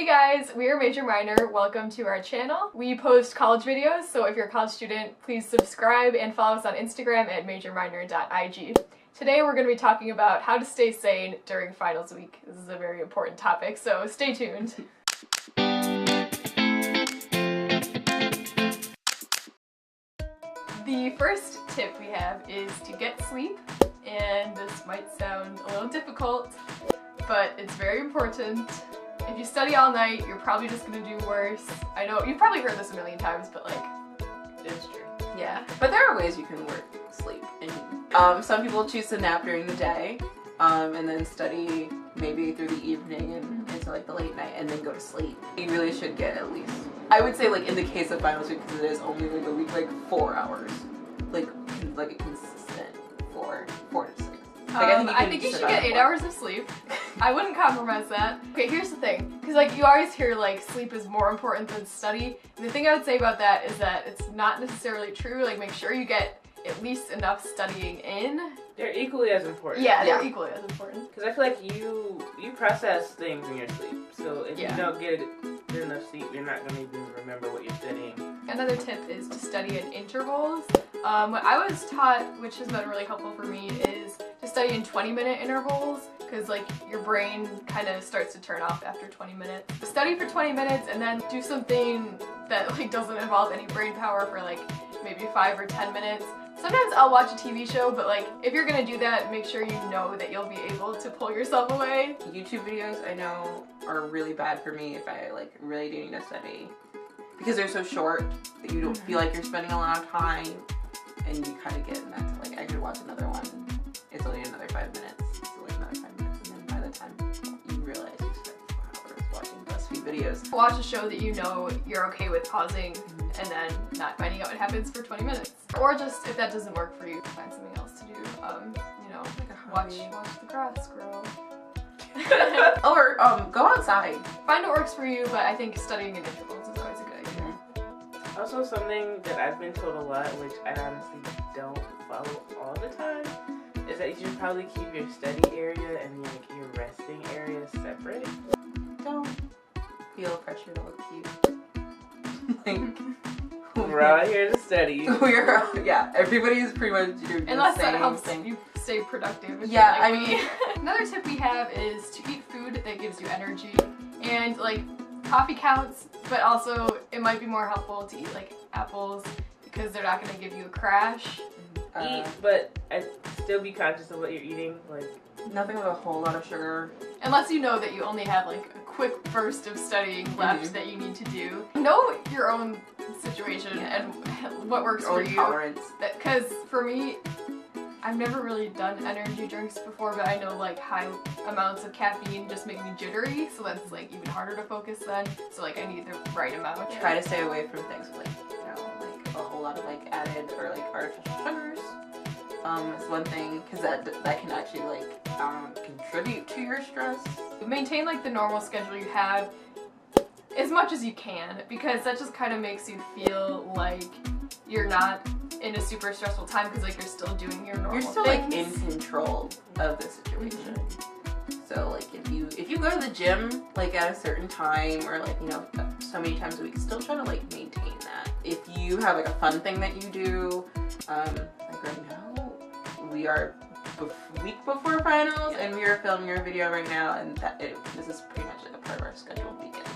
Hey guys, we are Major Minor. Welcome to our channel. We post college videos, so if you're a college student, please subscribe and follow us on Instagram at majorminor.ig. Today we're going to be talking about how to stay sane during finals week. This is a very important topic, so stay tuned. The first tip we have is to get sleep, and this might sound a little difficult, but it's very important. If you study all night, you're probably just gonna do worse. I know, you've probably heard this a million times, but like, it's true. Yeah. But there are ways you can work sleep. And, some people choose to nap during the day, and then study maybe through the evening and into like the late night, and then go to sleep. You really should get at least, I would say like in the case of finals week, because it is only like a week, like 4 hours. Like a consistent 4 to 6. Like, I think you should get 8 hours of sleep. I wouldn't compromise that. Okay, here's the thing, because like you always hear like sleep is more important than study. And the thing I would say about that is that it's not necessarily true. Like, make sure you get at least enough studying in. They're equally as important. Yeah, they're equally as important. Because I feel like you process things in your sleep. So if you don't get enough sleep, you're not going to even remember what you're studying. Another tip is to study in intervals. What I was taught, which has been really helpful for me, is to study in 20-minute intervals, because like your brain kind of starts to turn off after 20 minutes. Study for 20 minutes and then do something that like doesn't involve any brain power for like maybe 5 or 10 minutes. Sometimes I'll watch a TV show, but like if you're gonna do that, make sure you know that you'll be able to pull yourself away. YouTube videos I know are really bad for me if I like really do need to study, because they're so short that you don't feel like you're spending a lot of time, and you kind of get in that to like, I could watch another one. It's only another 5 minutes. It's only another 5 minutes, and then by the time you realize you spent 4 hours watching BuzzFeed videos. Watch a show that you know you're okay with pausing and then not finding out what happens for 20 minutes. Or just, if that doesn't work for you, find something else to do. You know, watch the grass grow. Or go outside. Find what works for you, but I think studying in intervals is always a good idea. Also, something that I've been told a lot, which I honestly don't follow all the time, is that you should probably keep your study area and like your resting area separate. Don't feel pressure to look cute. Like, we're out here to study. Everybody's pretty much doing Unless the same that helps thing. you stay productive. Yeah, like I mean, another tip we have is to eat food that gives you energy, and like coffee counts, but also it might be more helpful to eat like apples because they're not going to give you a crash. Eat, but still be conscious of what you're eating. Like nothing with a whole lot of sugar. Unless you know that you only have like a quick burst of studying left that you need to do. Know your own situation and what works for you. Tolerance. Because for me, I've never really done energy drinks before, but I know like high amounts of caffeine just make me jittery, so that's like even harder to focus then. So like I need the right amount. Try to stay away from things with like, you know, like a whole lot of like added or like artificial sugars. Is one thing, because that can actually like contribute to your stress. Maintain like the normal schedule you have as much as you can, because that just kind of makes you feel like you're not in a super stressful time, because like you're still doing your normal things. You're still like in control of the situation. So like if you go to the gym like at a certain time, or like, you know, so many times a week, still try to like maintain that. If you have like a fun thing that you do, like right now we are a week before finals, and we are filming our video right now, and this is pretty much like a part of our scheduled weekend.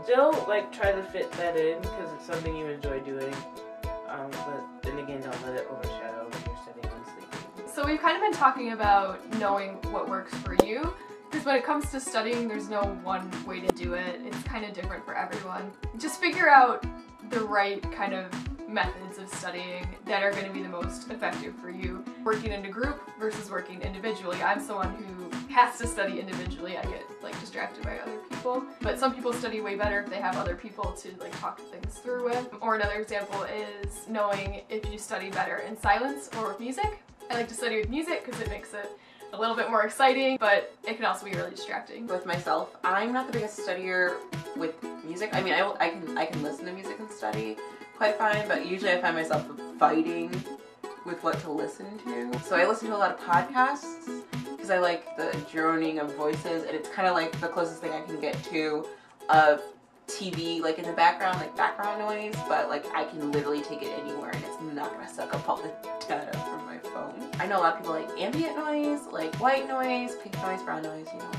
Still like try to fit that in because it's something you enjoy doing, but then again, don't let it overshadow when you're studying and sleeping. So we've kind of been talking about knowing what works for you, because when it comes to studying, there's no one way to do it. It's kind of different for everyone. Just figure out the right kind of methods of studying that are going to be the most effective for you. Working in a group versus working individually. I'm someone who has to study individually. I get like distracted by other people, but some people study way better if they have other people to like talk things through with. Or another example is knowing if you study better in silence or with music. I like to study with music because it makes it a little bit more exciting, but it can also be really distracting. With myself, I'm not the biggest studier with music. I mean, I can listen to music and study quite fine, but usually I find myself fighting with what to listen to. So I listen to a lot of podcasts because I like the droning of voices, and it's kind of like the closest thing I can get to of TV like in the background, like background noise, but like I can literally take it anywhere and it's not gonna suck up all the data from my phone. I know a lot of people like ambient noise, like white noise, pink noise, brown noise, you know.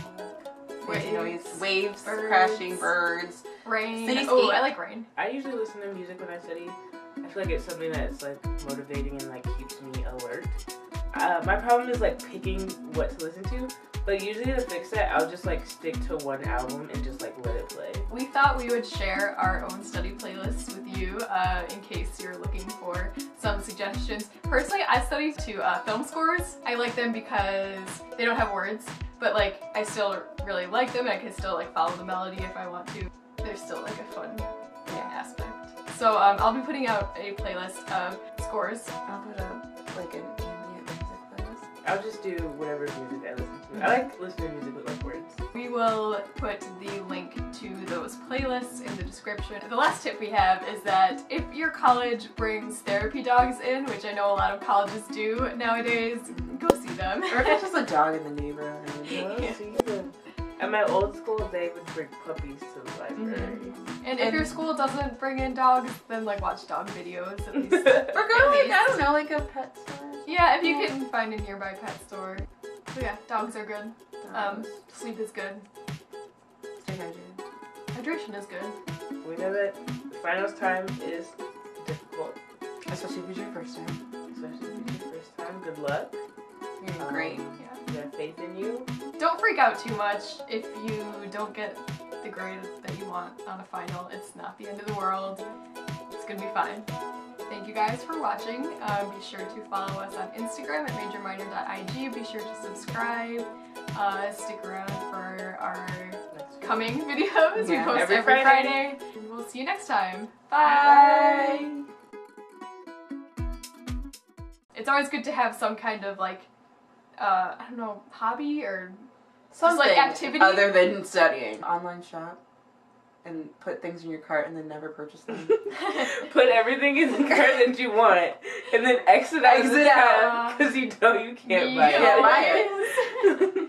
Waves, birds, crashing, birds, rain. Cityscape. Oh, I like rain. I usually listen to music when I study. I feel like it's something that's like motivating and like keeps me alert. My problem is like picking what to listen to, but usually to fix that, I'll just like stick to one album and just like let it play. We thought we would share our own study playlists with you in case you're looking for some suggestions. Personally, I study to film scores. I like them because they don't have words, but like I still really like them and I can still like follow the melody if I want to. There's still like a fun aspect. So I'll be putting out a playlist of scores. I'll put up like an ambient music playlist. I'll just do whatever music I listen to. I like listening to music with like words. We will put the link to those playlists in the description. The last tip we have is that if your college brings therapy dogs in, which I know a lot of colleges do nowadays, go see them. Or if it's just a dog in the neighborhood. Yeah. At my old school, they would bring puppies to the library. And if your school doesn't bring in dogs, then like watch dog videos at least. Or go like, I don't know, like a pet store. Yeah, if you can find a nearby pet store. So yeah, dogs are good. Sleep is good. Stay hydrated. Hydration is good. We know that finals time is difficult. Especially if it's your first time. Especially if it's your first time. Good luck. You're doing great. Yeah. We have faith in you. Don't freak out too much if you don't get the grade that you want on a final. It's not the end of the world. It's gonna be fine. Thank you guys for watching. Be sure to follow us on Instagram at majorminor.ig. Be sure to subscribe. Stick around for our coming videos. Yeah, We post every every Friday. And we'll see you next time. Bye! It's always good to have some kind of like, I don't know, hobby or Something like activity other than studying. Online shop and put things in your cart and then never purchase them. Put everything in the cart that you want and then exit out because you know you can't buy it. Can't buy it.